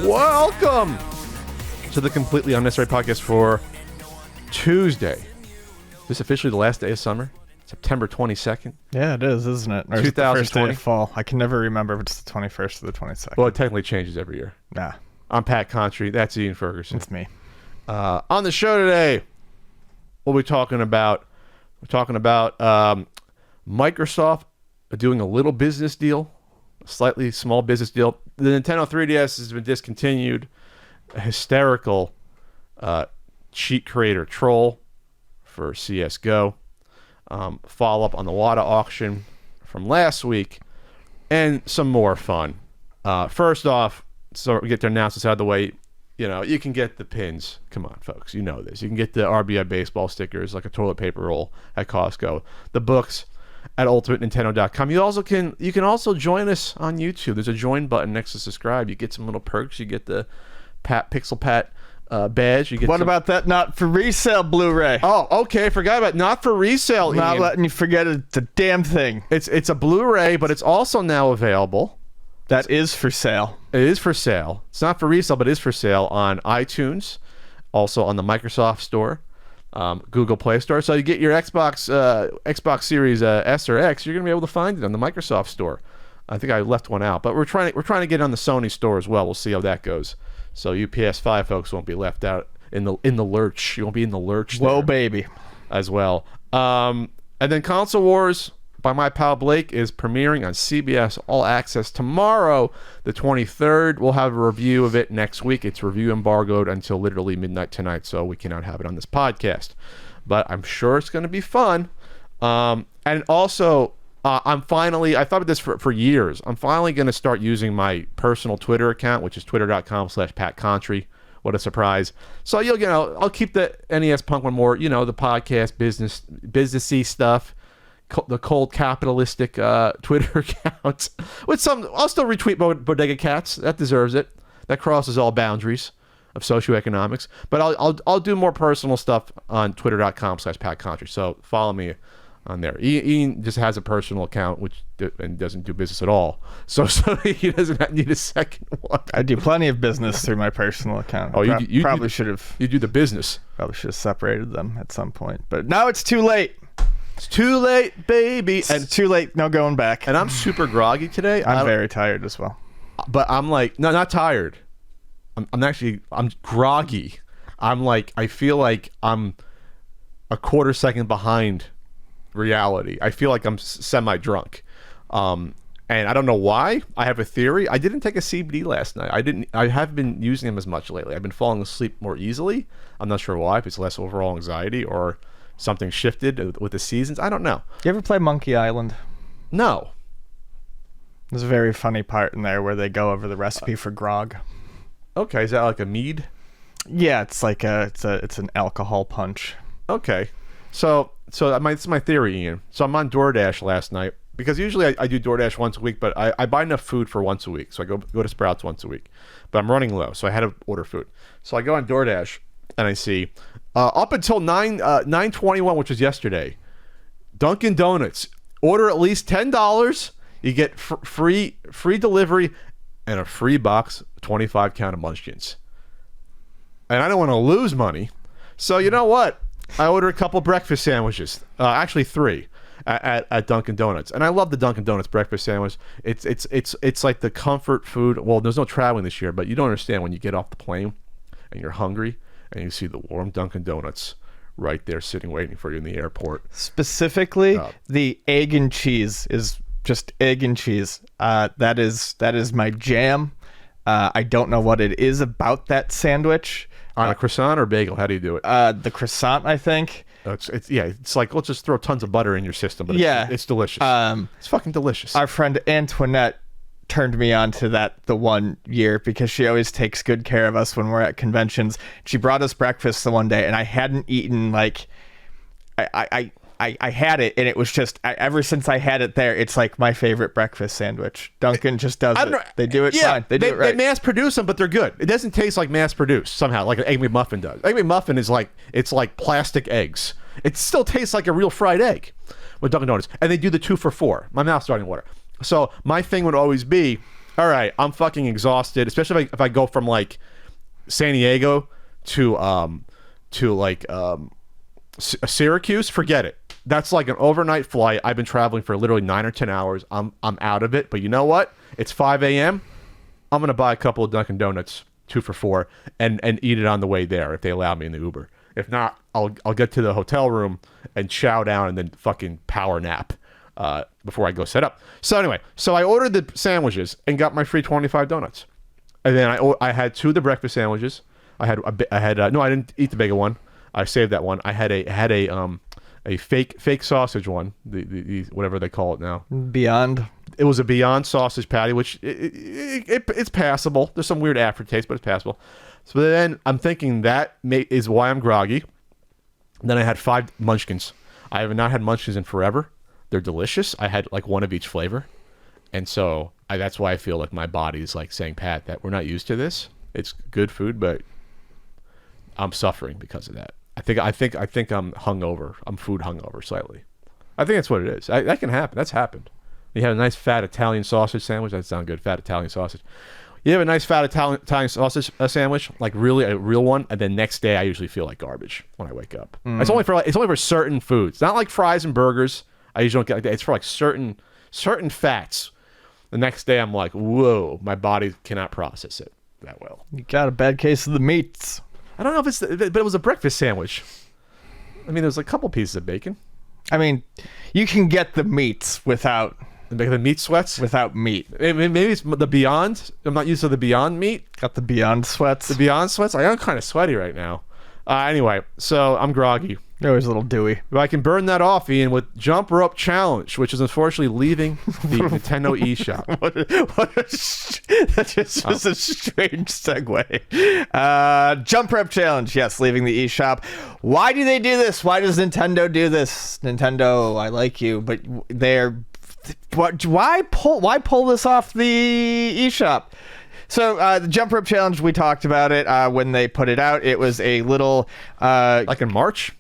Welcome to the Completely Unnecessary Podcast for Tuesday. Is this officially the last day of summer? September 22nd? Yeah, it is, isn't it? Or 2020. is it the first day of fall? I can never remember if it's the 21st or the 22nd. Well, it technically changes every year. Nah, I'm Pat Contry. That's Ian Ferguson. it's me. On the show today, we'll be talking about Microsoft doing a little business deal, a slightly small business deal. The Nintendo 3DS has been discontinued. A hysterical cheat creator troll for CSGO. Follow up on the WADA auction from last week, and some more fun. First off, so we get to announce this out of the way. You know, you can get the pins. Come on, folks. You know this. You can get the RBI baseball stickers like a toilet paper roll at Costco. The books at ultimatenintendo.com. You can also join us on YouTube. There's a join button next to subscribe. You get some little perks. You get the Pixel Pat badge. You get What about that not for resale Blu-ray? Oh, okay. Forgot about not for resale. Not Ian. letting you forget it's a damn thing. It's a Blu-ray, but it's also now available. That is for sale. It is for sale. It's not for resale, but it is for sale on iTunes, also on the Microsoft Store, Google Play Store. So you get your Xbox Series S or X, you're gonna be able to find it on the Microsoft Store. I think I left one out, but we're trying to get it on the Sony Store as well. We'll see how that goes. So you PS5 folks won't be left out in the lurch. You won't be in the lurch. Whoa, there baby. as well. And then Console Wars by my pal Blake is premiering on CBS All Access tomorrow, the 23rd. We'll have a review of it next week. It's review embargoed until literally midnight tonight, so we cannot have it on this podcast. But I'm sure it's going to be fun. And also, I thought about this for years. I'm finally going to start using my personal Twitter account, which is twitter.com/PatContry. What a surprise. So, I'll keep the NES Punk one more, the podcast, businessy stuff. The cold capitalistic Twitter account with some. I'll still retweet Bodega Cats. That deserves it. That crosses all boundaries of socioeconomics. But I'll do more personal stuff on twitter.com/PatContry. So follow me on there. Ian just has a personal account and doesn't do business at all. So he doesn't need a second one. I do plenty of business through my personal account. Oh, you probably should have. You do the business. Probably should have separated them at some point. But now it's too late. It's too late, baby. It's too late. No going back. And I'm super groggy today. I'm very tired as well. But I'm like, no, not tired. I'm groggy. I feel like I'm a quarter second behind reality. I feel like I'm semi-drunk. And I don't know why. I have a theory. I didn't take a CBD last night. I haven't been using them as much lately. I've been falling asleep more easily. I'm not sure why, if it's less overall anxiety or something shifted with the seasons. I don't know. You ever play Monkey Island? No. There's a very funny part in there where they go over the recipe for grog. Okay, is that like a mead? Yeah, it's like it's an alcohol punch. Okay, so it's my theory, Ian. So I'm on DoorDash last night because usually I do DoorDash once a week, but I buy enough food for once a week, so I go to Sprouts once a week. But I'm running low, so I had to order food. So I go on DoorDash and I see up until 9/21, which was yesterday, Dunkin Donuts, order at least $10, you get free delivery and a free box 25 count of Munchkins. And I don't want to lose money, so you know what? I ordered a couple breakfast sandwiches, actually 3 at Dunkin Donuts, and I love the Dunkin Donuts breakfast sandwich. It's like the comfort food. Well, there's no traveling this year, but you don't understand when you get off the plane and you're hungry and you see the warm Dunkin Donuts right there sitting waiting for you in the airport. Specifically, the egg and cheese is just egg and cheese. That is my jam. I don't know what it is about that sandwich. On a croissant or bagel? How do you do it? The croissant, I think. It's like, let's just throw tons of butter in your system, but it's delicious. It's fucking delicious. Our friend Antoinette turned me on to that the one year because she always takes good care of us when we're at conventions. She brought us breakfast the one day, and I hadn't eaten I had it, and it was just ever since I had it there, it's like my favorite breakfast sandwich. Dunkin' just does it. They do it fine. They do it right. They mass produce them, but they're good. It doesn't taste like mass produced somehow, like an Egg McMuffin does. Egg McMuffin is like plastic eggs. It still tastes like a real fried egg with Dunkin' Donuts, and they do the 2 for $4. My mouth's starting to water. So my thing would always be, all right, I'm fucking exhausted, especially if I go from like San Diego to Syracuse. Forget it. That's like an overnight flight. I've been traveling for literally 9 or 10 hours. I'm out of it. But you know what? It's 5 a.m. I'm gonna buy a couple of Dunkin Donuts, 2 for $4, and eat it on the way there if they allow me in the Uber. If not, I'll get to the hotel room and chow down and then fucking power nap before I go set up. So anyway, I ordered the sandwiches and got my free 25 donuts, and then I had 2 of the breakfast sandwiches. I didn't eat the bigger one. I saved that one. I had a fake sausage one, the whatever they call it now. Beyond. It was a Beyond sausage patty, which it's passable. There's some weird aftertaste, but it's passable. So then I'm thinking that is why I'm groggy. Then I had 5 Munchkins. I have not had Munchkins in forever. They're delicious. I had like one of each flavor, and so that's why I feel like my body's like saying, Pat, that we're not used to this. It's good food, but I'm suffering because of that. I think I'm hungover. I'm food hungover slightly. I think that's what it is. That can happen. That's happened. You have a nice fat Italian sausage sandwich. That sounds good. Fat Italian sausage. You have a nice fat Italian sausage sandwich, like really a real one, and then next day I usually feel like garbage when I wake up. It's only for certain foods. Not like fries and burgers. I usually don't get like that. It's for like certain fats. The next day I'm like, whoa, my body cannot process it that well. You got a bad case of the meats. I don't know if but it was a breakfast sandwich. I mean, there was a couple pieces of bacon. I mean, you can get the meats without the meat sweats. Without meat. Maybe it's the Beyond. I'm not used to the Beyond meat. Got the Beyond sweats. The Beyond sweats. I am kind of sweaty right now. Anyway, so I'm groggy. Always a little dewy. But I can burn that off, Ian, with Jump Rope Challenge, which is unfortunately leaving the Nintendo eShop. That just was a strange segue. Jump Rope Challenge, yes, leaving the eShop. Why do they do this? Why does Nintendo do this? Nintendo, I like you, but they're... Why pull this off the eShop? So the Jump Rope Challenge, we talked about it when they put it out. It was a little... like in March?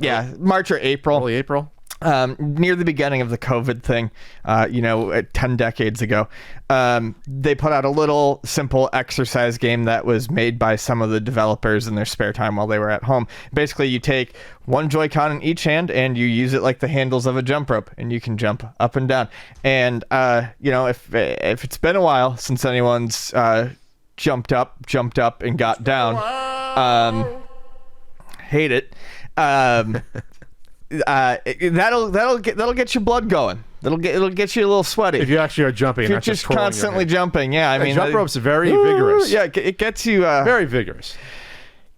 Yeah, March or April. Early April. Near the beginning of the COVID thing, 10 decades ago, they put out a little simple exercise game that was made by some of the developers in their spare time while they were at home. Basically, you take one Joy-Con in each hand and you use it like the handles of a jump rope, and you can jump up and down. And, if it's been a while since anyone's jumped up and got down, hate it. That'll get your blood going. It'll get you a little sweaty. If you actually are jumping, if you're just constantly jumping. Yeah, I mean, jump rope's very vigorous. Yeah, it gets you very vigorous.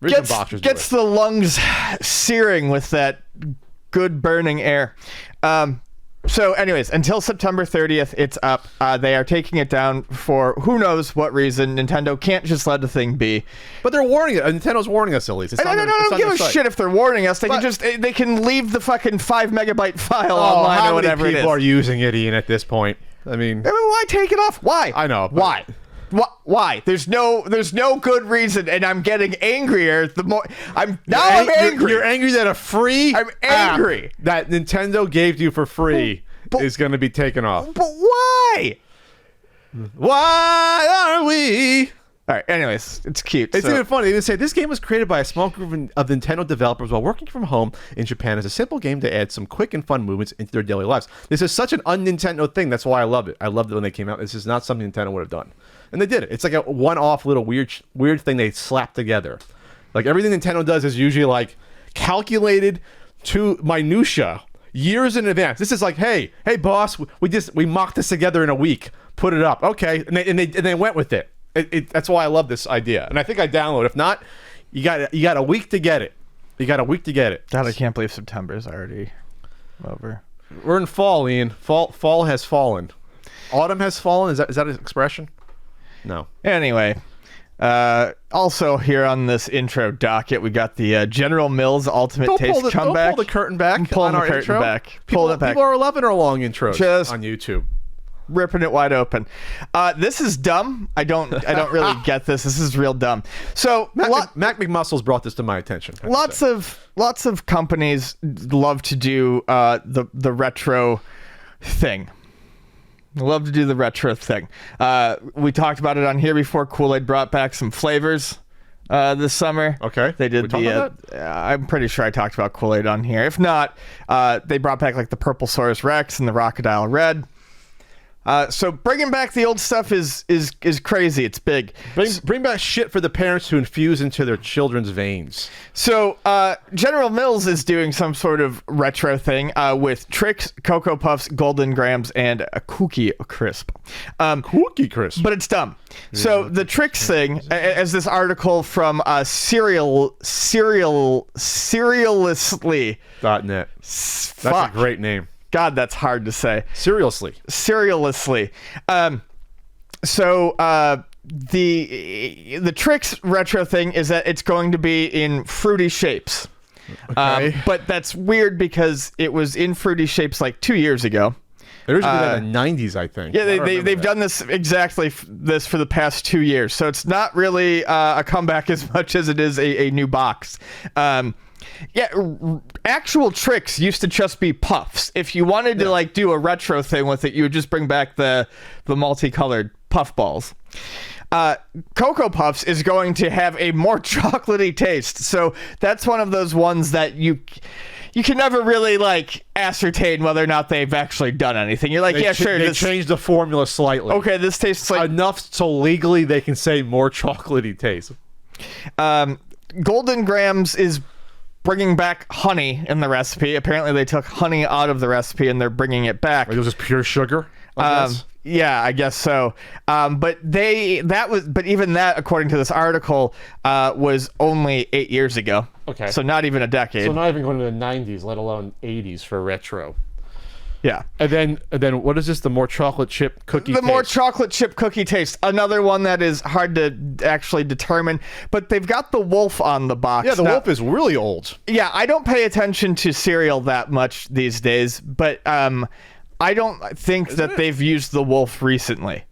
Gets the lungs searing with that good burning air. So anyways, until September 30th, it's up. They are taking it down for who knows what reason. Nintendo can't just let the thing be. But they're warning it. Nintendo's warning us at least. I don't give a shit if they're warning us. They can leave the fucking 5 megabyte file online or whatever it is. How many people are using it, Ian, at this point? I mean, why take it off? Why? I know. Why? Why? There's no good reason, and I'm getting angrier the more I'm angry. You're angry that a free I'm angry app that Nintendo gave you for free is going to be taken off. But why? Why are we? All right. Anyways, it's cute. It's even funny. They even say this game was created by a small group of Nintendo developers while working from home in Japan as a simple game to add some quick and fun movements into their daily lives. This is such an un-Nintendo thing. That's why I love it. I loved it when they came out. This is not something Nintendo would have done. And they did it. It's like a one-off little weird thing they slapped together. Like everything Nintendo does is usually like calculated to minutia years in advance. This is like, hey boss, we mocked this together in a week. Put it up. Okay. And they went with it. That's why I love this idea. And I think I download. If not, you got a week to get it. You got a week to get it. God, I can't believe September's already over. We're in fall, Ian. Fall has fallen. Autumn has fallen. Is that an expression? No. Anyway, also here on this intro docket, we got the General Mills Ultimate Taste comeback. Don't pull the curtain back on our intro. People are loving our long intros on YouTube. Ripping it wide open. This is dumb. I don't really get this. This is real dumb. So Mac McMuscles brought this to my attention. Lots of companies love to do the retro thing. Love to do the retro thing. We talked about it on here before. Kool-Aid brought back some flavors this summer. Okay. They did I'm pretty sure I talked about Kool-Aid on here. If not, they brought back like the Purple Saurus Rex and the Crocodile Red. So bringing back the old stuff is crazy. It's big. Bring back shit for the parents to infuse into their children's veins. So General Mills is doing some sort of retro thing with Trix, Cocoa Puffs, Golden Grams, and a Cookie Crisp. Cookie Crisp. But it's dumb. So the Trix thing, as this article from Serialistly.net. That's a great name. God, that's hard to say. Serialistly. The Trix retro thing is that it's going to be in fruity shapes. Okay. But that's weird because it was in fruity shapes like 2 years ago. It was in the 90s, I think. Yeah, they've done this this for the past 2 years. So it's not really a comeback as much as it is a new box. Actual Trix used to just be puffs. If you wanted to like do a retro thing with it, you would just bring back the multicolored puff balls. Cocoa Puffs is going to have a more chocolatey taste. So that's one of those ones that you can never really like ascertain whether or not they've actually done anything. You're like, sure. They changed the formula slightly. Okay, this tastes like enough so legally they can say more chocolatey taste. Golden Grams is bringing back honey in the recipe. Apparently they took honey out of the recipe and they're bringing it back. Like it was just pure sugar, I guess? Yeah, I guess so. But even that, according to this article, was only 8 years ago. Okay. So not even a decade. So not even going to the 90s, let alone 80s for retro. Yeah. And then what is this? The more chocolate chip cookie taste? More chocolate chip cookie taste. Another one that is hard to actually determine. But they've got the wolf on the box. Yeah, the wolf is really old. Yeah, I don't pay attention to cereal that much these days. But I don't think that they've used the wolf recently.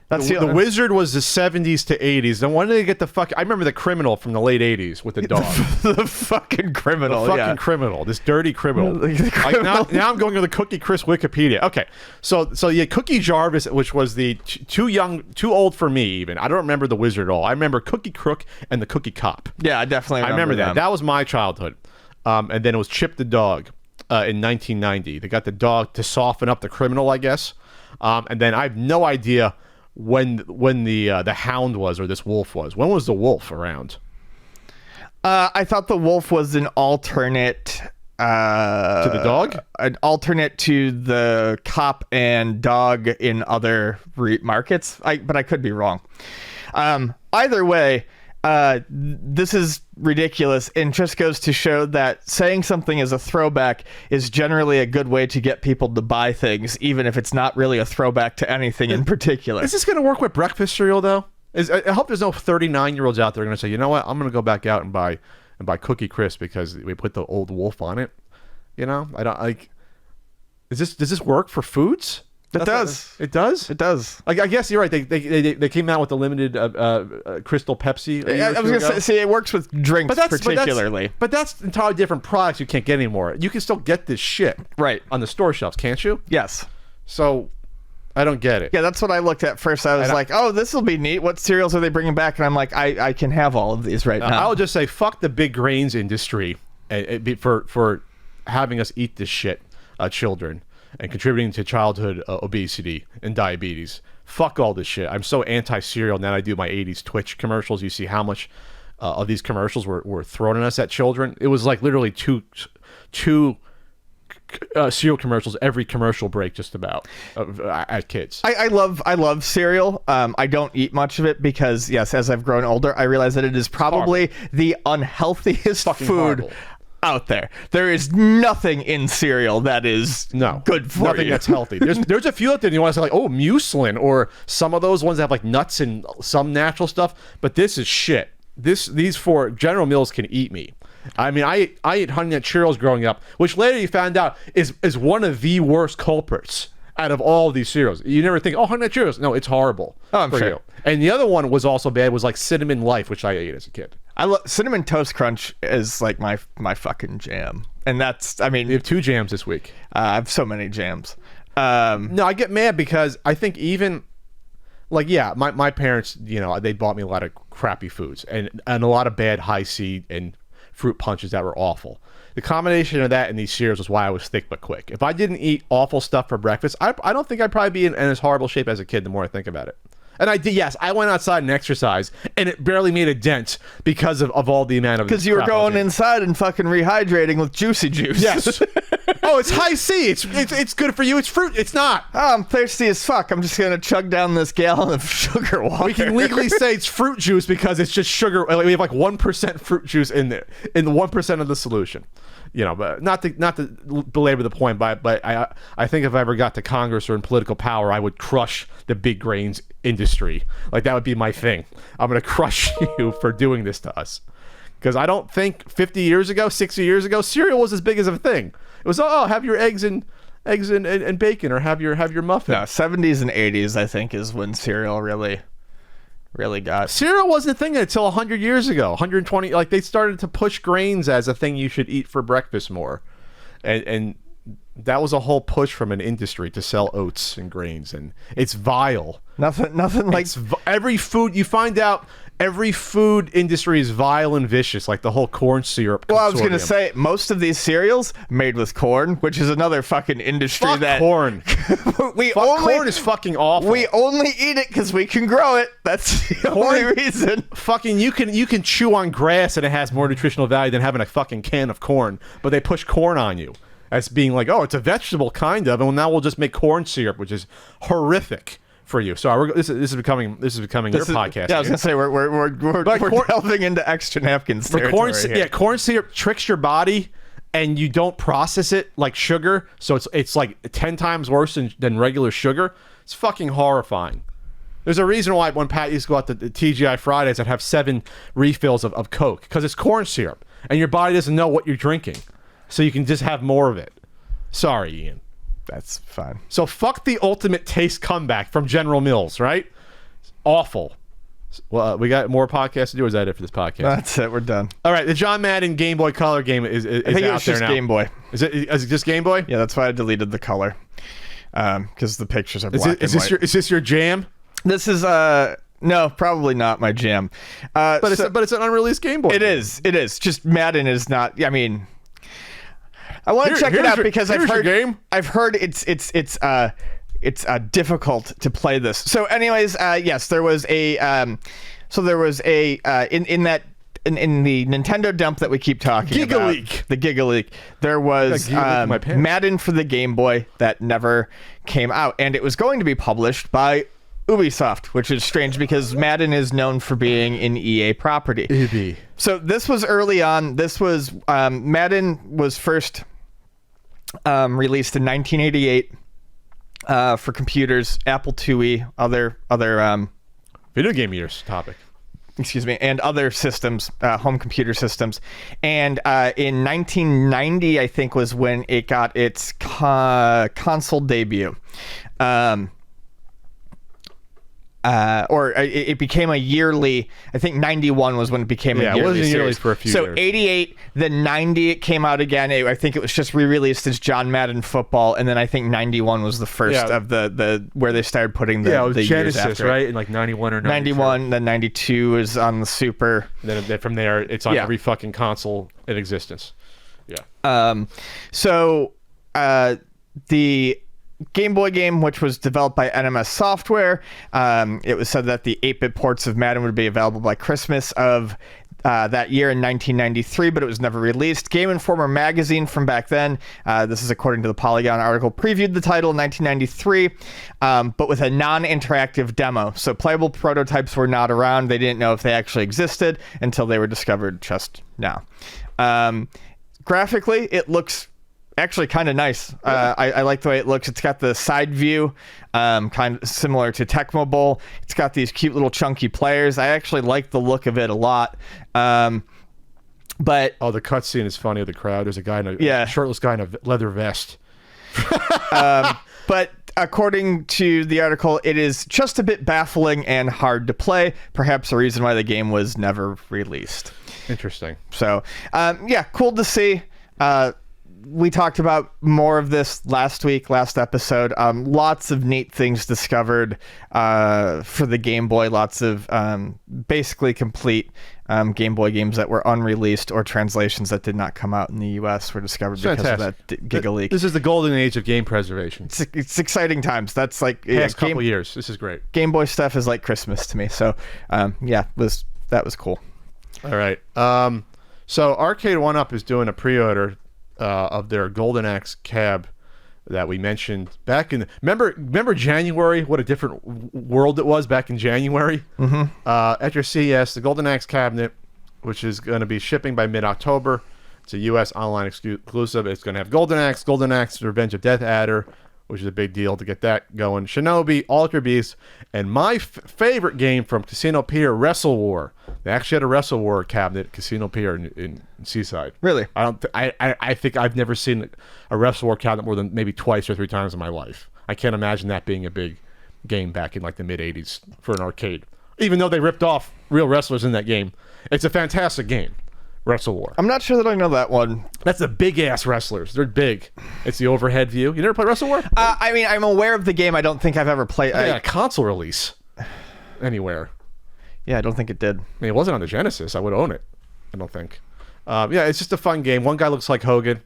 The Wizard was the 70s to 80s. Then when did they get the fuck? I remember the Criminal from the late 80s with the dog. The fucking criminal. Criminal. This dirty criminal. Like now I'm going to the Cookie Crisp Wikipedia. Okay, so yeah, Cookie Jarvis, which was the too old for me even. I don't remember the Wizard at all. I remember Cookie Crook and the Cookie Cop. Yeah, I definitely remember that. them. That was my childhood. And then it was Chip the Dog in 1990. They got the dog to soften up the criminal, I guess. And then I have no idea when the hound was or this wolf was. When was the wolf around? I thought the wolf was an alternate to the dog, an alternate to the cop and dog in other markets. But I could be wrong. Either way, this is ridiculous and just goes to show that saying something is a throwback is generally a good way to get people to buy things, even if it's not really a throwback to anything in particular. Is this going to work with breakfast cereal, though? I hope there's no 39-year-olds out there going to say, you know what, I'm going to go back out and buy Cookie Crisp because we put the old wolf on it. You know, I don't like. Does this work for foods? It does. It does? It does. I guess you're right. They came out with the limited Crystal Pepsi. I was going to say, it works with drinks particularly. But that's entirely different products you can't get anymore. You can still get this shit on the store shelves, can't you? Yes. So I don't get it. Yeah, that's what I looked at first. I was like, oh, this will be neat. What cereals are they bringing back? And I'm like, I can have all of these right now. I'll just say, fuck the big grains industry for having us eat this shit, children. And contributing to childhood obesity and diabetes. Fuck all this shit. I'm so anti-cereal now. I do my 80s Twitch commercials. You see how much of these commercials were thrown at us at children. It was like literally two cereal commercials every commercial break just about at kids. I love cereal. I don't eat much of it because, yes, as I've grown older, I realize that it is probably the unhealthiest food horrible out there. There is nothing in cereal that is good for nothing you. That's healthy. There's a few out there you want to say like, oh, muslin, or some of those ones that have like nuts and some natural stuff, but this is shit. These four General Mills can eat me. I mean, I ate Honey Nut Cheerios growing up, which later you found out is one of the worst culprits out of all of these cereals. You never think, oh, Honey Nut Cheerios. No, it's horrible. Oh, I'm sure. And the other one was also bad, was like Cinnamon Life, which I ate as a kid. I love Cinnamon Toast Crunch is like my fucking jam. And that's, I mean, we have 2 jams this week. I have so many jams. No, I get mad because I think even like, yeah, my parents, they bought me a lot of crappy foods and a lot of bad high C and fruit punches that were awful. The combination of that and these cereals was why I was thick but quick. If I didn't eat awful stuff for breakfast, I don't think I'd probably be in as horrible shape as a kid the more I think about it. And I did, yes, I went outside and exercised, and it barely made a dent because of all the amount of Because you were going inside and fucking rehydrating with juicy juice. Yes. Oh, it's high C. It's good for you. It's fruit. It's not. Oh, I'm thirsty as fuck. I'm just gonna chug down this gallon of sugar water. We can legally say it's fruit juice because it's just sugar. We have like 1% fruit juice in there, in the 1% of the solution. But not to belabor the point, but I think if I ever got to Congress or in political power, I would crush the big grains industry. Like, that would be my thing. I'm gonna crush you for doing this to us, because I don't think 50 years ago, 60 years ago, cereal was as big as a thing. It was, have your eggs and bacon, or have your muffin. No, 70s and 80s, I think, is when cereal really got. Cereal wasn't a thing until 100 years ago, 120. Like, they started to push grains as a thing you should eat for breakfast more, and that was a whole push from an industry to sell oats and grains, and it's vile. Nothing like every food you find out. Every food industry is vile and vicious, like the whole corn syrup. Well, I was going to say, most of these cereals made with corn, which is another fucking industry. Fuck corn. Corn is fucking awful. We only eat it because we can grow it. That's the only reason. Fucking, you can chew on grass and it has more nutritional value than having a fucking can of corn. But they push corn on you as being like, oh, it's a vegetable kind of, and now we'll just make corn syrup, which is horrific for you. So this is becoming your podcast. Yeah, I was gonna say we're delving into extra napkins territory here. Corn syrup tricks your body, and you don't process it like sugar, so it's like 10 times worse than regular sugar. It's fucking horrifying. There's a reason why when Pat used to go out to the TGI Fridays, I'd have 7 refills of Coke, because it's corn syrup, and your body doesn't know what you're drinking, so you can just have more of it. Sorry, Ian. That's fine. So fuck the ultimate taste comeback from General Mills, right? Awful. Well, we got more podcasts to do. Or is that it for this podcast? That's it. We're done. All right. The John Madden Game Boy Color game is I think out there now. Game Boy. Is it just Game Boy? Yeah, that's why I deleted the color, because the pictures are black and white. Is this your jam? This is no, probably not my jam. But it's an unreleased Game Boy. It is. Just Madden is not. I mean, I want to check it out because I've heard it's difficult to play this. So, anyways, yes, there was a in the Nintendo dump that we keep talking about, the Giga Leak, there was Madden for the Game Boy that never came out, and it was going to be published by Ubisoft, which is strange because Madden is known for being an EA property. So this was early on. This was Madden was first released in 1988 for computers, Apple IIe, other video game years topic. Excuse me, and other systems, home computer systems. And in 1990, I think, was when it got its console debut. Or it became a yearly. I think 91 was when it became a yearly. Yeah, it wasn't yearly series. for a few years. So 88, then 90 it came out again. I think it was just re-released as John Madden Football, and then I think 91 was the first of the where they started putting the it was the Genesis, years after. right? In like 91 or 91, then 92 is on the Super. And then from there, it's on every fucking console in existence. Yeah. So the Game Boy game, which was developed by NMS Software, it was said that the 8-bit ports of Madden would be available by Christmas of that year in 1993, but it was never released. Game Informer magazine from back then, this is according to the Polygon article, previewed the title in 1993, but with a non-interactive demo. So playable prototypes were not around. They didn't know if they actually existed until they were discovered just now. Graphically, it looks actually kind of nice. I like the way it looks. It's got the side view, kind of similar to Tecmo Bowl. It's got these cute little chunky players. I actually like the look of it a lot. But the cutscene is funny of the crowd. There's a guy in a shirtless guy in a leather vest. But according to the article, it is just a bit baffling and hard to play. Perhaps a reason why the game was never released. Interesting. So, cool to see. we talked about more of this last episode. Lots of neat things discovered for the Game Boy. Lots of basically complete Game Boy games that were unreleased or translations that did not come out in the US were discovered because of that Giga leak. This is the golden age of game preservation. It's exciting times. That's like past couple years. This is great. Game Boy stuff is like Christmas to me. So that was cool. All right. So Arcade 1-Up is doing a pre-order of their Golden Axe cab that we mentioned back in. Remember January? What a different world it was back in January. Mm-hmm. At your CES, the Golden Axe cabinet, which is going to be shipping by mid-October. It's a U.S. online exclusive. It's going to have Golden Axe, Revenge of Death Adder, which is a big deal to get that going. Shinobi, Alter Beast, and my favorite game from Casino Pier, Wrestle War. They actually had a Wrestle War cabinet at Casino Pier in Seaside. Really? I think I've never seen a Wrestle War cabinet more than maybe twice or three times in my life. I can't imagine that being a big game back in like the mid-'80s for an arcade. Even though they ripped off real wrestlers in that game. It's a fantastic game. Wrestle War. I'm not sure that I know that one. That's the big-ass wrestlers. They're big. It's the overhead view. You never played Wrestle War? I mean, I'm aware of the game. I don't think I've ever played. Yeah, a console release anywhere. Yeah, I don't think it did. I mean, it wasn't on the Genesis. I would own it. I don't think. Yeah, it's just a fun game. One guy looks like Hogan.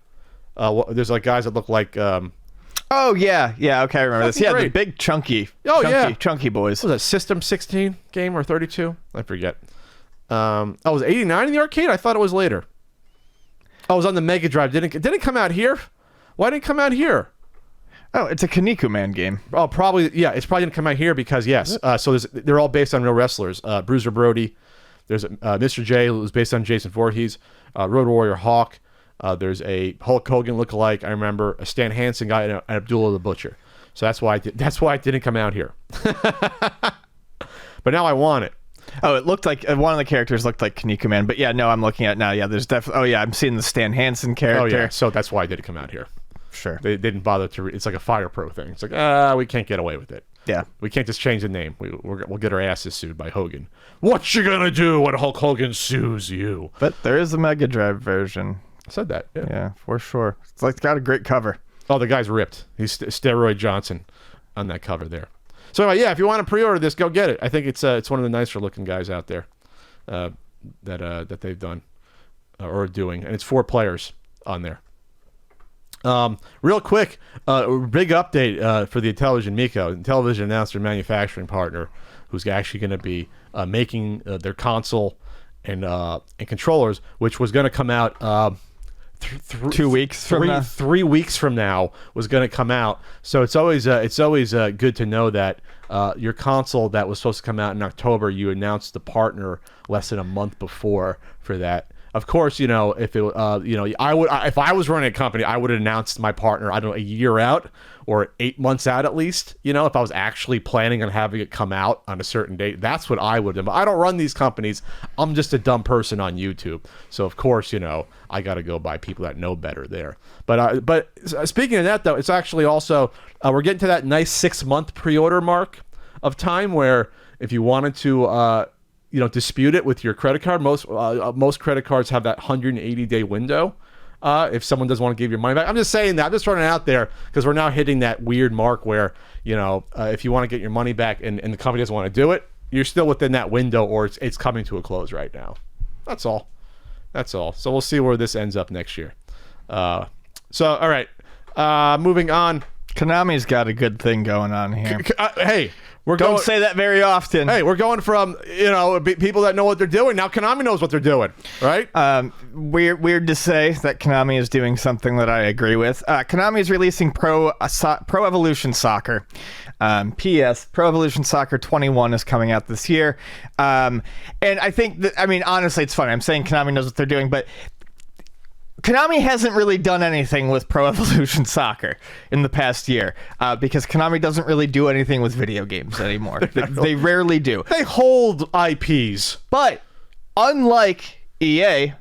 There's like guys that look like... oh, yeah. Yeah, okay, I remember this. Yeah, great. The big chunky boys. What was that, System 16 game or 32? I forget. Was it 89 in the arcade? I thought it was later. Oh, it was on the Mega Drive. Didn't it come out here? Why didn't it come out here? Oh, it's a Kaneko Man game. Oh, probably. Yeah, it's probably didn't come out here because yes. So they're all based on real wrestlers. Bruiser Brody. There's Mr. J, who was based on Jason Voorhees. Road Warrior Hawk. There's a Hulk Hogan lookalike. I remember a Stan Hansen guy and Abdullah the Butcher. So that's why it didn't come out here. But now I want it. Oh, it looked like one of the characters looked like Kaneko Man, but yeah, no, I'm looking at it now. Yeah, there's definitely. Oh yeah, I'm seeing the Stan Hansen character. Oh yeah, so that's why it didn't come out here. Sure, they didn't bother to. It's like a Fire Pro thing. It's like we can't get away with it. Yeah, we can't just change the name. We'll get our asses sued by Hogan. What you gonna do when Hulk Hogan sues you? But there is a Mega Drive version. I said that. Yeah, for sure. It's got a great cover. Oh, the guy's ripped. He's Steroid Johnson on that cover there. So anyway, yeah, if you want to pre-order this, go get it. I think it's one of the nicer looking guys out there that they've done or are doing, and it's 4 players on there. Real quick, big update for the Intellivision Miko. Intellivision announced their manufacturing partner, who's actually going to be making their console and controllers, which was going to come out 2 weeks from now. 3 weeks from now was going to come out. So it's always good to know that your console that was supposed to come out in October, you announced the partner less than a month before for that. Of course, if it, if I was running a company, I would have announced my partner, I don't know, a year out or 8 months out at least. If I was actually planning on having it come out on a certain date, that's what I would have done. But I don't run these companies. I'm just a dumb person on YouTube. So of course, I got to go by people that know better there. But speaking of that, though, it's actually also we're getting to that nice 6-month pre-order mark of time where if you wanted to. Dispute it with your credit card. Most credit cards have that 180-day window. If someone doesn't want to give your money back, I'm just saying that. I'm just throwing it out there because we're now hitting that weird mark where if you want to get your money back and the company doesn't want to do it, you're still within that window, or it's coming to a close right now. That's all. So we'll see where this ends up next year. All right, moving on. Konami's got a good thing going on here. Hey. Don't say that very often. Hey, we're going from, people that know what they're doing. Now Konami knows what they're doing, right? Weird to say that Konami is doing something that I agree with. Konami is releasing Pro Evolution Soccer. PS, Pro Evolution Soccer 21 is coming out this year. And I think honestly, it's funny. I'm saying Konami knows what they're doing, but Konami hasn't really done anything with Pro Evolution Soccer in the past year because Konami doesn't really do anything with video games anymore. They rarely do. They hold IPs. But unlike EA,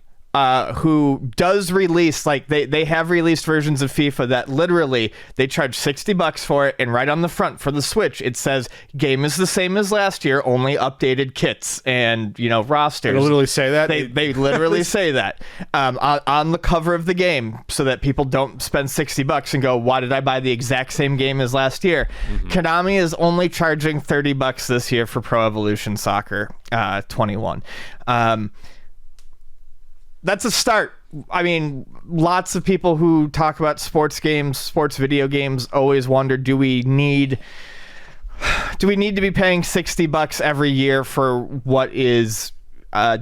who does release, like they have released versions of FIFA that literally they charge $60 for it, and right on the front for the Switch it says game is the same as last year, only updated kits and rosters. They literally say that. They literally say that on the cover of the game, so that people don't spend $60 and go, why did I buy the exact same game as last year? Konami is only charging $30 this year for Pro Evolution Soccer 21. That's a start. I mean, lots of people who talk about sports games, sports video games, always wonder, do we need to be paying $60 every year for what is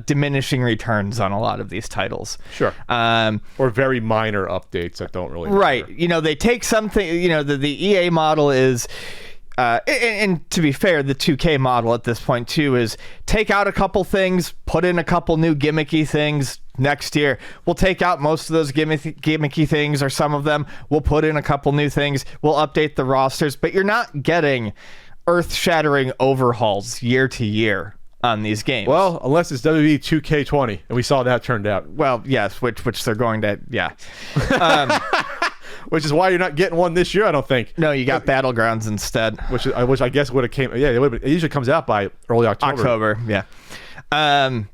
diminishing returns on a lot of these titles? Sure. Or very minor updates that don't really matter. Right. They take something, the EA model is, and to be fair, the 2K model at this point too is take out a couple things, put in a couple new gimmicky things. Next year, we'll take out most of those gimmicky things, or some of them. We'll put in a couple new things. We'll update the rosters, but you're not getting earth-shattering overhauls year to year on these games. Well, unless it's WWE 2K20, and we saw that turned out. Well, yes, which they're going to, yeah. Which is why you're not getting one this year, I don't think. No, you got Battlegrounds instead. Which I guess would have came. Yeah, it usually comes out by early October. Yeah.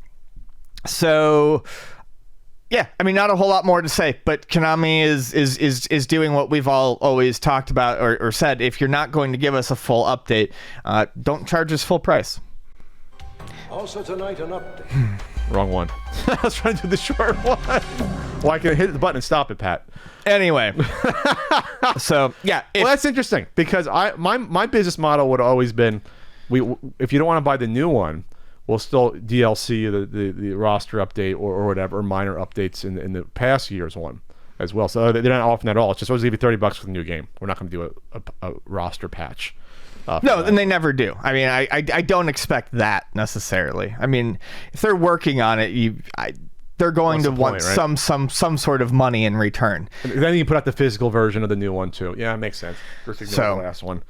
So, yeah, I mean, not a whole lot more to say, but Konami is doing what we've all always talked about or said. If you're not going to give us a full update, don't charge us full price. Also tonight, an update. Wrong one. I was trying to do the short one. Well, I can hit the button and stop it, Pat. Anyway. So, yeah. Well, that's interesting, because my business model would have always been, if you don't want to buy the new one, we'll still DLC the roster update or whatever, or minor updates in the past year's one as well. So they're not offering that at all. It's just always give you $30 for the new game. We're not going to do a roster patch. No, and they never do. I mean, I don't expect that necessarily. I mean, if they're working on it, they're going to want some sort of money in return. And then you put out the physical version of the new one too. Yeah, it makes sense. Just ignore the last one.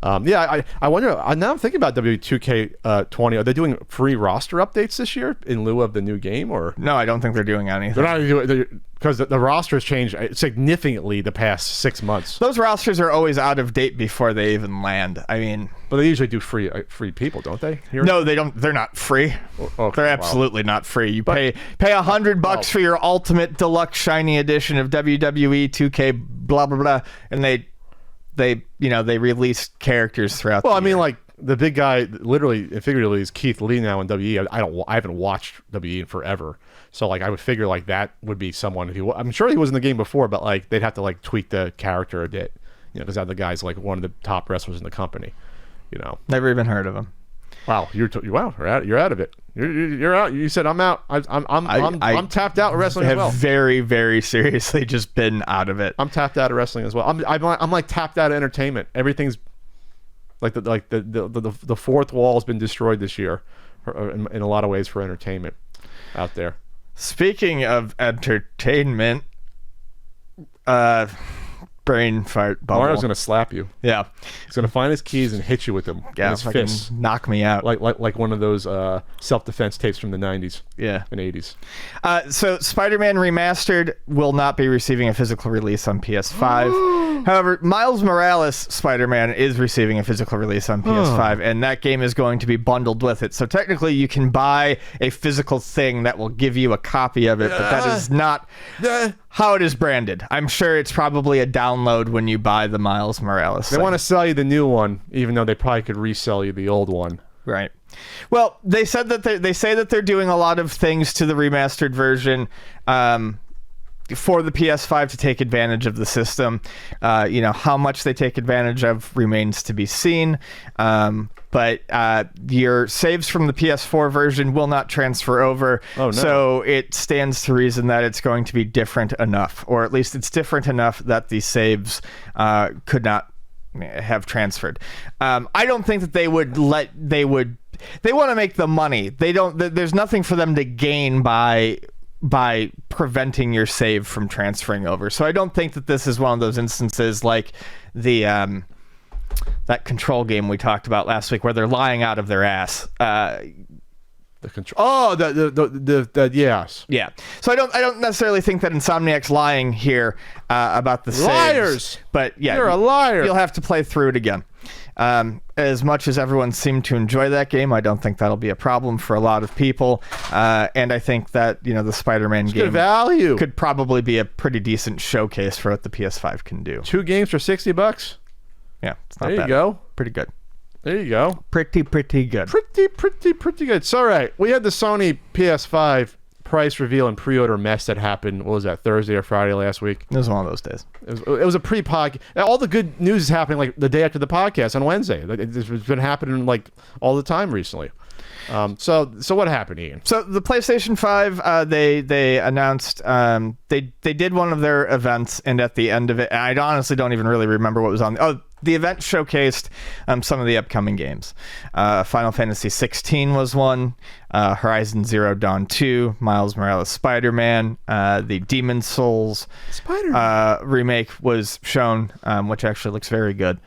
I wonder. Now I'm thinking about W2K20. Are they doing free roster updates this year in lieu of the new game, or no? I don't think they're doing anything. They're not doing, because the roster has changed significantly the past 6 months. Those rosters are always out of date before they even land. I mean, but they usually do free people, don't they? No, they don't. They're not free. Okay, they're absolutely not free. You pay $100 for your ultimate deluxe shiny edition of WWE 2K blah blah blah, and they release characters throughout. Well, the I mean, year. like the big guy, literally and figuratively, is Keith Lee now in WE. I haven't watched WE in forever, so like I would figure like that would be someone who, I'm sure he was in the game before, but like they'd have to like tweak the character a bit, because that the guy's like one of the top wrestlers in the company. Never even heard of him. Wow, you're out of it. You're out. You said I'm out. I'm tapped out of wrestling as well. I have very, very seriously just been out of it. I'm tapped out of wrestling as well. I'm like tapped out of entertainment. Everything's like the fourth wall has been destroyed this year, in a lot of ways, for entertainment out there. Speaking of entertainment, brain fart bubble. Mario's gonna slap you. Yeah, he's gonna find his keys and hit you with them. Yeah, with his fists. Knock me out. Like one of those self-defense tapes from the 90s. Yeah, and 80s. So Spider-Man Remastered will not be receiving a physical release on PS5. However, Miles Morales Spider-Man is receiving a physical release on PS5, and that game is going to be bundled with it. So technically, you can buy a physical thing that will give you a copy of it, but that is not how it is branded. I'm sure it's probably a download when you buy the Miles Morales thing. They want to sell you the new one, even though they probably could resell you the old one. Right. Well, they said that they say that they're doing a lot of things to the remastered version for the PS5 to take advantage of the system. How much they take advantage of remains to be seen. But your saves from the PS4 version will not transfer over. Oh, no. So it stands to reason that it's going to be different enough, or at least it's different enough that the saves could not have transferred. I don't think that they would they want to make the money. There's nothing for them to gain by preventing your save from transferring over. So I don't think that this is one of those instances like the that Control game we talked about last week, where they're lying out of their ass. The control. Oh, the yes. Yeah. So I don't necessarily think that Insomniac's lying here about the saves. Liars. But yeah, You're a liar. You'll have to play through it again. As much as everyone seemed to enjoy that game, I don't think that'll be a problem for a lot of people. And I think that, the Spider-Man game good value. could probably be a pretty decent showcase for what the PS5 can do. 2 games for $60. Yeah, it's not There you bad. go. Pretty good. There you go. Pretty good. Pretty good. So, all right. We had the Sony PS5 price reveal and pre-order mess that happened. What was that, Thursday or Friday last week? It was one of those days. It was a pre-podcast. All the good news is happening like the day after the podcast on Wednesday. It's been happening like all the time recently. So what happened, Ian? So the PlayStation 5, they announced they did one of their events, and at the end of it, I honestly don't even really remember what was on. The event showcased some of the upcoming games. Final Fantasy 16 was one. Horizon Zero Dawn 2, Miles Morales Spider-Man, the Demon Souls remake was shown, which actually looks very good.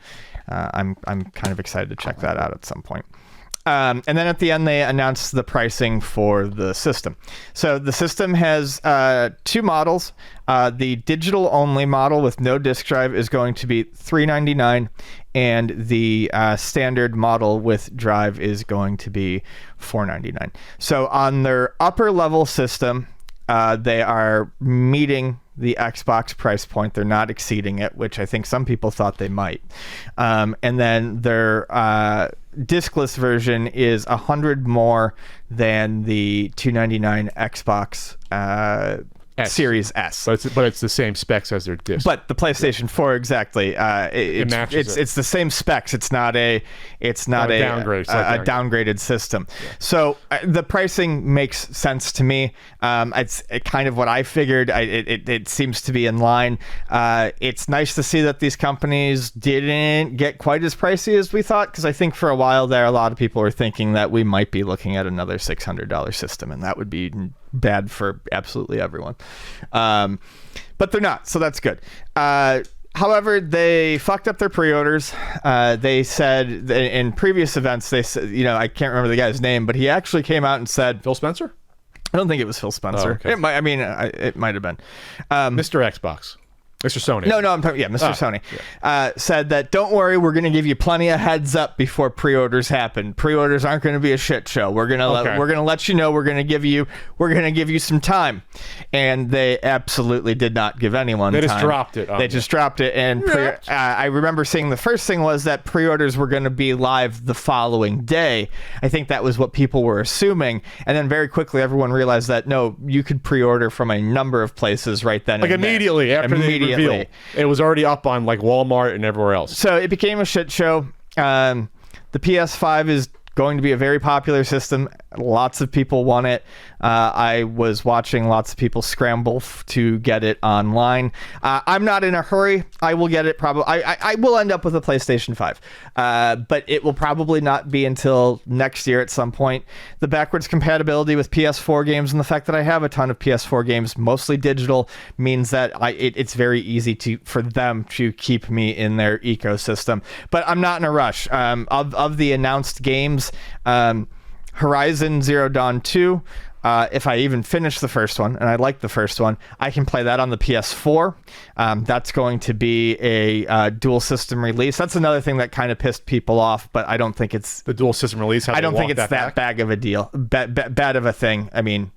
I'm kind of excited to check that out at some point. And then at the end, they announced the pricing for the system. So the system has 2 models. The digital-only model with no disk drive is going to be $399, and the standard model with drive is going to be $499. So on their upper-level system, they are meeting the Xbox price point. They're not exceeding it, which I think some people thought they might. And then their discless version is $100 more than the $299 Xbox Series S. But it's the same specs as their disc. But the PlayStation 4 exactly. It's the same specs. It's not a downgrade. It's not a downgraded system. Yeah. So the pricing makes sense to me. It's kind of what I figured. It seems to be in line. It's nice to see that these companies didn't get quite as pricey as we thought, because I think for a while there, a lot of people were thinking that we might be looking at another $600 system, and that would be bad for absolutely everyone. But they're not, so that's good. However, they fucked up their pre-orders. They said in previous events, they said, I can't remember the guy's name, but he actually came out and said, Phil Spencer? I don't think it was Phil Spencer. Oh, okay. It might have been. Mr. Xbox. Mr. Sony. No, I'm talking. Yeah, Mr. Sony said that don't worry, we're going to give you plenty of heads up before pre-orders happen. Pre-orders aren't going to be a shit show. We're gonna let you know. We're going to give you some time, and they absolutely did not give anyone. They time. just dropped it. They just dropped it, and I remember seeing the first thing was that pre-orders were going to be live the following day. I think that was what people were assuming, and then very quickly everyone realized that no, you could pre-order from a number of places right then. Like and immediately there. after the reveal. It was already up on like Walmart and everywhere else. So it became a shit show. The PS5 is going to be a very popular system. Lots of people want it. I was watching lots of people scramble to get it online. I'm not in a hurry. I will get it probably. I will end up with a PlayStation 5, but it will probably not be until next year at some point. The backwards compatibility with PS4 games and the fact that I have a ton of PS4 games, mostly digital, means that it's very easy for them to keep me in their ecosystem. But I'm not in a rush. Of the announced games, Horizon Zero Dawn 2, if I even finish the first one, and I like the first one, I can play that on the PS4. That's going to be a dual system release. That's another thing that kind of pissed people off, but I don't think it's the dual system release. I don't think it's that bad of a deal, bad of a thing. I mean,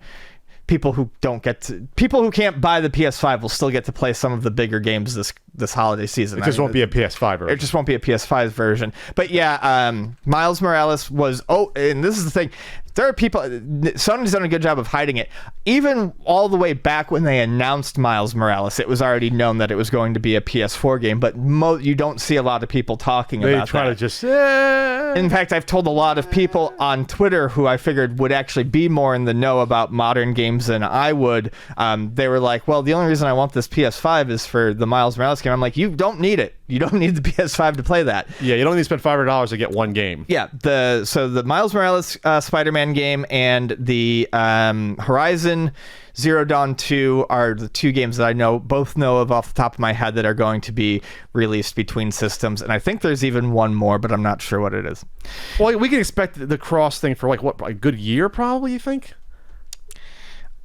people who can't buy the PS5 will still get to play some of the bigger games this holiday season. It just won't be a PS5 version. It just won't be a PS5 version. But yeah, Miles Morales was, and this is the thing. There are people, Sony's done a good job of hiding it. Even all the way back when they announced Miles Morales, it was already known that it was going to be a PS4 game, but you don't see a lot of people talking about that. They try to just... In fact, I've told a lot of people on Twitter who I figured would actually be more in the know about modern games than I would. They were like, well, the only reason I want this PS5 is for the Miles Morales game. I'm like, you don't need it. You don't need the PS5 to play that. Yeah, you don't need to spend $500 to get one game. Yeah, so the Miles Morales Spider-Man Spider-Man game and the Horizon Zero Dawn 2 are the two games that I both know of off the top of my head that are going to be released between systems. And I think there's even one more, but I'm not sure what it is. Well, we can expect the cross thing for a good year, probably, you think?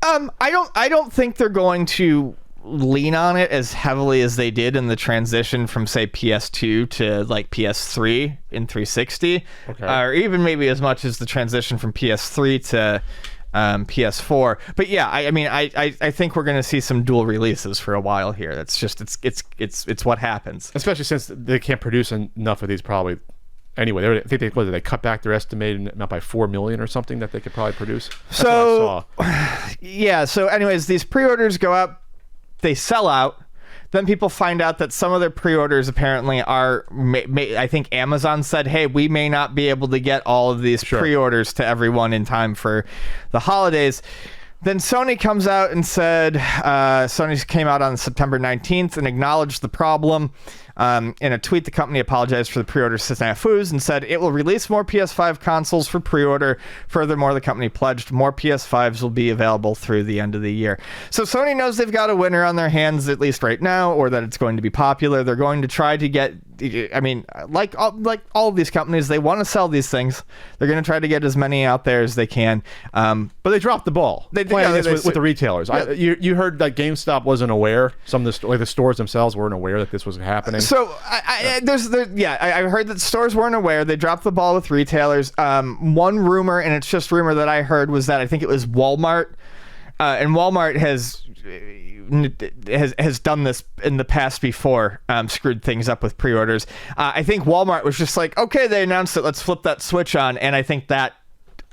I don't think they're going to lean on it as heavily as they did in the transition from, say, PS2 to like PS3 in 360, or even maybe as much as the transition from PS3 to PS4. But yeah, I think we're going to see some dual releases for a while here. That's just it's what happens. Especially since they can't produce enough of these probably. Anyway, I think they cut back their estimated amount by 4 million or something that they could probably produce. That's what I saw. Yeah. So, anyways, these pre-orders go out, they sell out. Then people find out that some of their pre-orders apparently are. I think Amazon said, "Hey, we may not be able to get all of these pre-orders to everyone in time for the holidays." Then Sony comes out and said, Sony came out on September 19th and acknowledged the problem. In a tweet, the company apologized for the pre-order snafus and said it will release more PS5 consoles for pre-order. Furthermore, the company pledged more PS5s will be available through the end of the year. So Sony knows they've got a winner on their hands, at least right now, or that it's going to be popular. They're going to try to get, like all of these companies, they want to sell these things. They're going to try to get as many out there as they can. But they dropped the ball. They with the retailers. Yeah. You heard that GameStop wasn't aware. Some of the stores themselves weren't aware that this was happening. So I heard that stores weren't aware. They dropped the ball with retailers. One rumor, and it's just rumor that I heard, was that I think it was Walmart, and Walmart has done this in the past before, screwed things up with pre-orders. I think Walmart was just like, okay, they announced it, let's flip that switch on, and I think that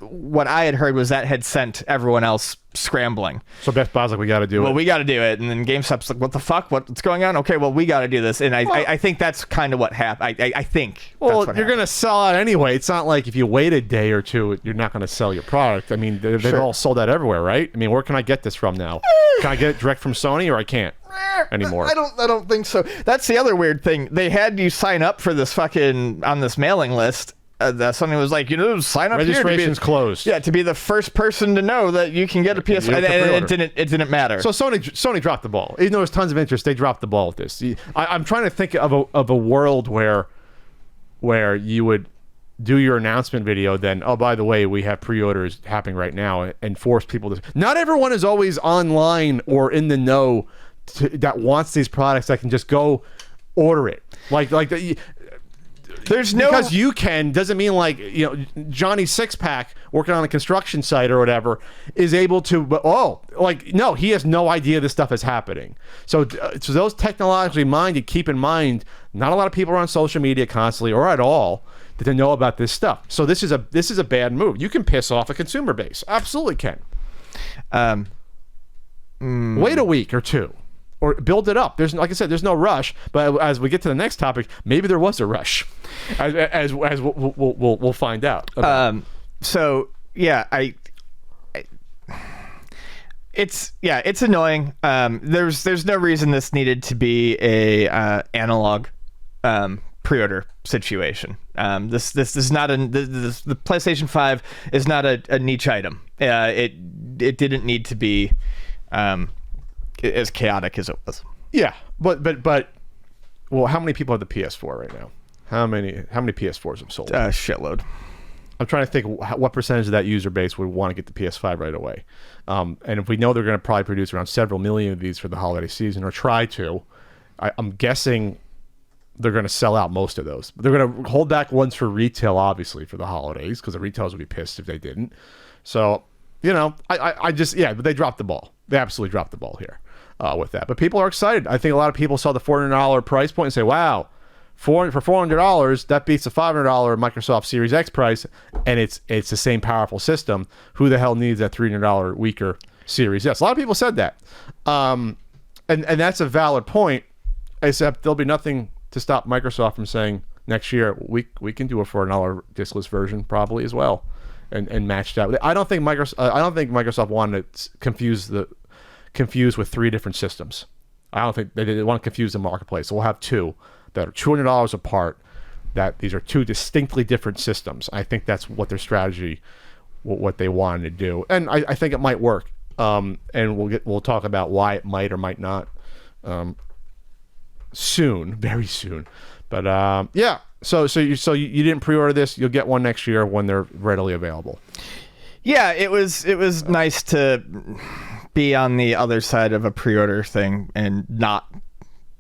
what I had heard was that had sent everyone else scrambling. So Best Buy's like, we got to do it. Well, we got to do it. And then GameStop's like, what the fuck? What's going on? Okay, well, we got to do this. And I think that's kind of what happened. I think well, you're going to sell out anyway. It's not like if you wait a day or two, you're not going to sell your product. I mean, they've all sold out everywhere, right? I mean, where can I get this from now? Can I get it direct from Sony, or I can't anymore? I don't think so. That's the other weird thing. They had you sign up for this on this mailing list. Somebody was like, sign up. Registration's closed. Yeah, to be the first person to know that you can get a PS5. And it didn't matter. So Sony dropped the ball. Even though there's tons of interest, they dropped the ball with this. I'm trying to think of a world where you would do your announcement video, then, oh, by the way, we have pre-orders happening right now, and force people to. Not everyone is always online or in the know that wants these products that can just go order it. There's no, because you can doesn't mean like Johnny Sixpack working on a construction site or whatever is able to. No, he has no idea this stuff is happening. So those technologically minded, keep in mind, not a lot of people are on social media constantly or at all that they know about this stuff. So this is a bad move. You can piss off a consumer base, absolutely can. Wait a week or two. Or build it up. Like I said, there's no rush. But as we get to the next topic, maybe there was a rush, as we'll find out. So yeah, it's annoying. There's no reason this needed to be a analog pre-order situation. This is not the PlayStation 5 is not a niche item. It didn't need to be as chaotic as it was. Yeah, but well, how many people have the PS4 right now? How many PS4s have sold? Shitload. I'm trying to think what percentage of that user base would want to get the PS5 right away. And if we know they're going to probably produce around several million of these for the holiday season, or try to, I'm guessing they're going to sell out most of those. But they're going to hold back ones for retail, obviously, for the holidays, because the retailers would be pissed if they didn't. So, but they dropped the ball. They absolutely dropped the ball here. With that, but people are excited. I think a lot of people saw the $400 price point and say, "Wow, for $400, that beats the $500 Microsoft Series X price, and it's the same powerful system. Who the hell needs that $300 weaker Series S?" A lot of people said that, and that's a valid point. Except there'll be nothing to stop Microsoft from saying next year we can do a $400 diskless version probably as well, and match that. I don't think Microsoft wanted to confused with three different systems. I don't think they want to confuse the marketplace. So we'll have two that are $200 apart, that these are two distinctly different systems. I think that's what their strategy what they wanted to do, and I think it might work. And we'll talk about why it might or might not soon, very soon. But yeah, so you didn't pre-order this. You'll get one next year when they're readily available. Yeah, it was nice to be on the other side of a pre-order thing and not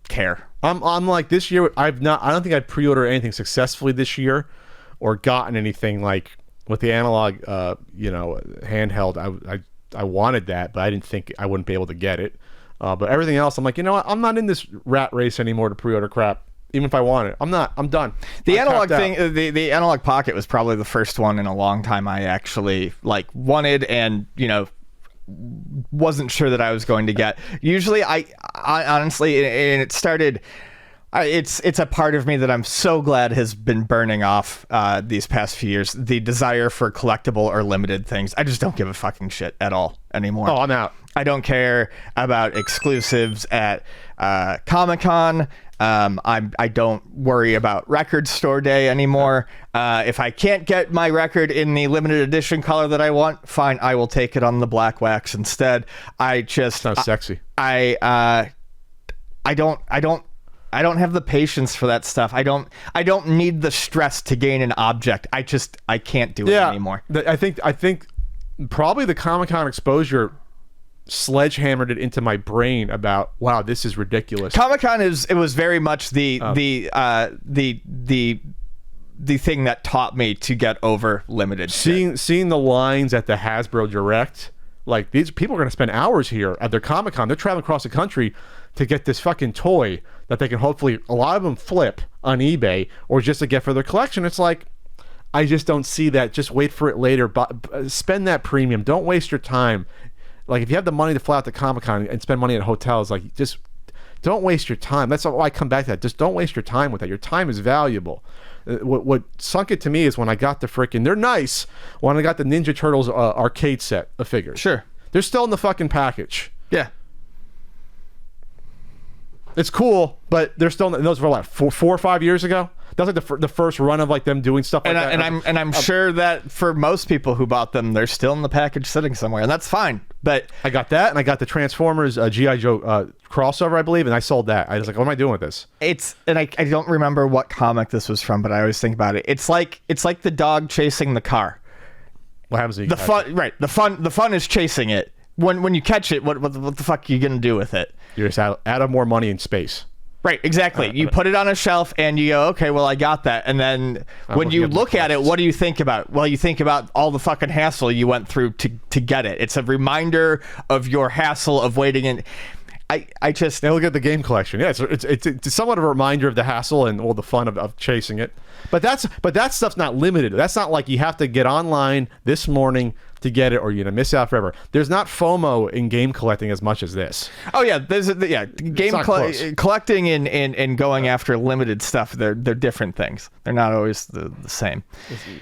care. I'm like, this year I don't think I've pre-ordered anything successfully this year or gotten anything like with the analog handheld. I wanted that, but I didn't think I wouldn't be able to get it. But everything else, I'm like, you know what? I'm not in this rat race anymore to pre-order crap. Even if I want it, I'm not. I'm done. The analog thing, the analog pocket was probably the first one in a long time I actually like wanted, and wasn't sure that I was going to get. Usually, I honestly, and it started. It's a part of me that I'm so glad has been burning off these past few years. The desire for collectible or limited things. I just don't give a fucking shit at all anymore. Oh, I'm out. I don't care about exclusives at Comic-Con. I don't worry about record store day anymore. If I can't get my record in the limited edition color that I want, fine, I will take it on the black wax instead. Sounds sexy. I don't have the patience for that stuff. I don't need the stress to gain an object. I can't do it anymore. I think probably the Comic-Con exposure sledgehammered it into my brain about, wow, this is ridiculous. Comic-Con was very much the thing that taught me to get over limited shit. Seeing the lines at the Hasbro Direct, like, these people are going to spend hours here at their Comic-Con. They're traveling across the country to get this fucking toy that they can hopefully, a lot of them flip on eBay or just to get for their collection. It's like, I just don't see that. Just wait for it later. But spend that premium. Don't waste your time. Like, if you have the money to fly out to Comic-Con and spend money at hotels, like, just don't waste your time. That's why I come back to that. Just don't waste your time with that. Your time is valuable. What sunk it to me is when I got the freaking, they're nice, when I got the Ninja Turtles arcade set of figures. Sure. They're still in the fucking package. Yeah. It's cool, but they're still, those were like 4 or 5 years ago. That was like the first run of like them doing stuff like that. And I'm sure that for most people who bought them, they're still in the package sitting somewhere, and that's fine. But I got that, and I got the Transformers G.I. Joe crossover, I believe, and I sold that. I was like, what am I doing with this? I don't remember what comic this was from, but I always think about it. It's like the dog chasing the car. What happens when you the fun, right? The fun is chasing it. When you catch it, what the fuck are you gonna do with it? You're just add more money in space. Right, exactly. You put it on a shelf and you go, okay, well, I got that. And then when you look at it, what do you think about? Well, you think about all the fucking hassle you went through to get it. It's a reminder of your hassle of waiting. And I just... Now look at the game collection. Yeah, it's somewhat of a reminder of the hassle and all the fun of chasing it. But that stuff's not limited. That's not like you have to get online this morning to get it or you're gonna miss out forever. There's not FOMO in game collecting as much as this. Oh yeah, game collecting and going after limited stuff. They're different things. They're not always the same.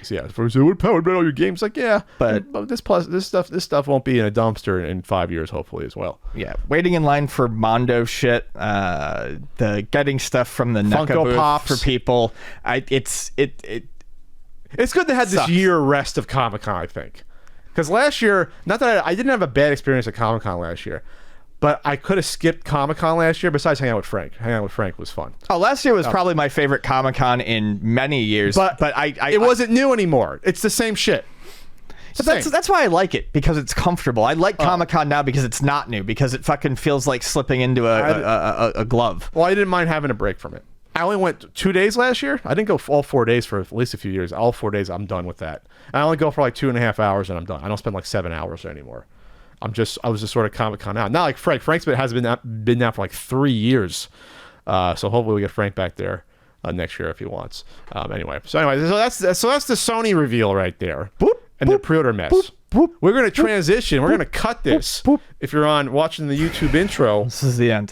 Yeah, first what power about all your games? Like, yeah, but this stuff won't be in a dumpster in 5 years, hopefully, as well. Yeah, waiting in line for Mondo shit, the getting stuff from the Funko booth Pops for people. It's good to have this year rest of Comic-Con, I think. Because last year, not that I didn't have a bad experience at Comic-Con last year, but I could have skipped Comic-Con last year besides hanging out with Frank. Hanging out with Frank was fun. Oh, last year was probably my favorite Comic-Con in many years. But it wasn't new anymore. It's the same shit. But that's why I like it, because it's comfortable. I like Comic-Con now because it's not new, because it fucking feels like slipping into a glove. Well, I didn't mind having a break from it. I only went 2 days last year. I didn't go all 4 days for at least a few years. All 4 days, I'm done with that. I only go for like 2.5 hours and I'm done. I don't spend like 7 hours anymore. I was just sort of Comic-Con out. Not like Frank. Frank's has been now for like 3 years. So hopefully we get Frank back there next year if he wants. Anyway, so that's the Sony reveal right there. Boop, and boop, the pre-order mess. Boop, boop, we're going to transition. We're going to cut this. Boop. If you're watching the YouTube intro. This is the end.